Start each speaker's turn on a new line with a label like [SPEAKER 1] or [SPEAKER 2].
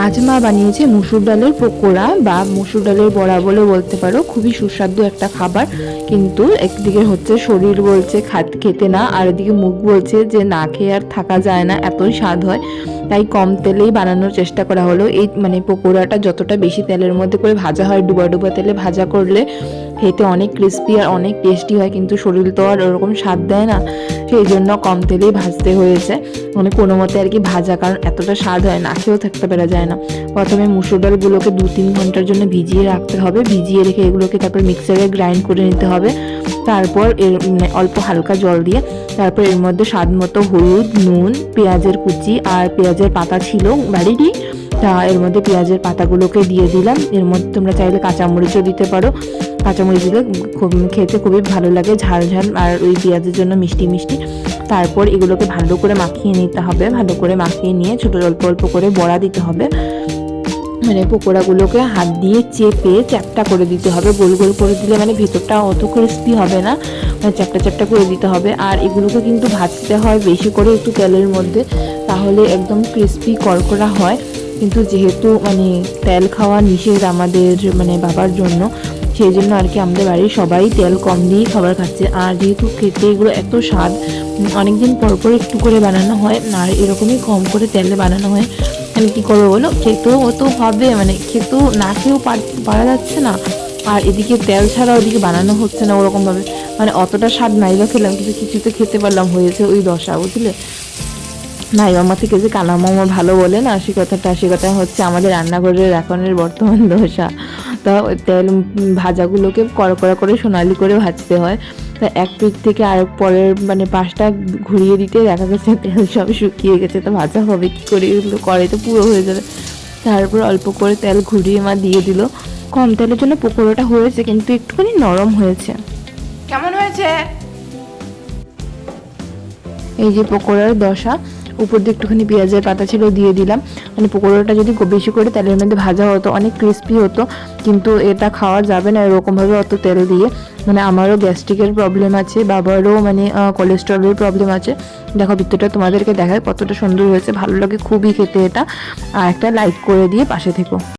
[SPEAKER 1] আজ মা বানিয়েছে মুসুর ডালের পকোড়া বা মুসুর ডালের বড়া বলে বলতে পারো। খুবই সুস্বাদু একটা খাবার, কিন্তু একদিকে হচ্ছে শরীর বলছে খেতে না, আর এদিকে মুখ বলছে যে না খেয়ে আর থাকা যায় না, এতই স্বাদ হয়। তাই কম তেলেই বানানোর চেষ্টা করা হলো। এই পকোড়াটা যতটা বেশি তেলের মধ্যে করে ভাজা হয়, ডুবা ডুবা তেলে ভাজা করলে খেতে অনেক ক্রিস্পি আর অনেক টেস্টি হয়, কিন্তু শরীর তো আর ওরকম স্বাদ দেয় না, সেই জন্য কম তেলেই ভাজতে হয়েছে। কোনো মতে আর কি ভাজা, কারণ এতটা স্বাদ হয় না খেয়েও থাকতে পারা যায় না। প্রথমে মুসুর ডালগুলোকে 2-3 ঘন্টার জন্য ভিজিয়ে রাখতে হবে, ভিজিয়ে রেখে এগুলোকে তারপর মিক্সারে গ্রাইন্ড করে নিতে হবে। তারপর এর অল্প হালকা জল দিয়ে তারপর এর মধ্যে স্বাদ মতো হলুদ, নুন, পেঁয়াজের কুচি আর পেঁয়াজের পাতা ছিল বাড়িরই, তা এর মধ্যে পেঁয়াজের পাতাগুলোকে দিয়ে দিলাম। এর মধ্যে তোমরা চাইলে কাঁচামরিচও দিতে পারো, কাঁচামরিচ দিলে খেতে খুবই ভালো লাগে, ঝাল ঝাল আর ওই পেঁয়াজের জন্য মিষ্টি মিষ্টি। তারপর এগুলোকে ভালো করে মাখিয়ে নিতে হবে, ভালো করে মাখিয়ে নিয়ে ছোটো অল্প অল্প করে বড়া দিতে হবে। পকোড়াগুলোকে হাত দিয়ে চেপে চ্যাপটা করে দিতে হবে, গোল গোল করে দিলে ভেতরটা অত ক্রিস্পি হবে না, চ্যাপটা চ্যাপটা করে দিতে হবে। আর এগুলোকে কিন্তু ভাজতে হয় বেশি করে একটু তেলের মধ্যে, তাহলে একদম ক্রিস্পি কড়কড়া হয়। কিন্তু যেহেতু তেল খাওয়া নিষেধ আমাদের বাবার জন্য, সেই জন্য আর কি আমাদের বাড়ির সবাই তেল কম দিয়েই খাবার খাচ্ছে। আর যেহেতু খেতে এগুলো এত স্বাদ, অনেকদিন পর পর একটু করে বানানো হয়, আর এরকমই কম করে তেলে বানানো হয়। কী করবো বলো, খেতেও তো হবে, খেতেও না খেয়েও পারা যাচ্ছে না, আর এদিকে তেল ছাড়া ওদিকে বানানো হচ্ছে না ওরকমভাবে, অতটা স্বাদ নাইবা খেলাম, কিন্তু কিছুতে খেতে পারলাম, হয়েছে ওই দশা, বুঝলে। নাই মামা থেকে যে কালা মামা ভালো বলে না, সে কথা হচ্ছে আমাদের রান্নাঘরের এখনের বর্তমান দশা। তা তেল ভাজাগুলোকে কড়া করে সোনালি করে ভাজতে হয়। তা এক পিঠ থেকে আর পরের পাশটা ঘুরিয়ে দিতে দেখা গেছে তেল সব শুকিয়ে গেছে, তা ভাজা হবে কী করে, এগুলো কড়াইতে পুরো হয়ে যাবে। তারপর অল্প করে তেল ঘুরিয়ে মা দিয়ে দিল। কম তেলের জন্য পকোড়াটা হয়েছে, কিন্তু একটুখানি নরম হয়েছে।
[SPEAKER 2] কেমন হয়েছে?
[SPEAKER 1] এই যে পকোড়ার দশা, উপর দিয়ে একটুখানি পেঁয়াজের পাতা ছিল দিয়ে দিলাম। পকোড়াটা যদি বেশি করে তেলের মধ্যে ভাজা হতো অনেক ক্রিস্পি হতো, কিন্তু এটা খাওয়া যাবে না এরকমভাবে অত তেল দিয়ে। আমারও গ্যাস্ট্রিকের প্রবলেম আছে, বাবারও কোলেস্ট্রলের প্রবলেম আছে। দেখো ভিতরটা তোমাদেরকে দেখায় কতটা সুন্দর হয়েছে, ভালো লাগে খুবই খেতে এটা। আর একটা লাইক করে দিয়ে পাশে থেকো।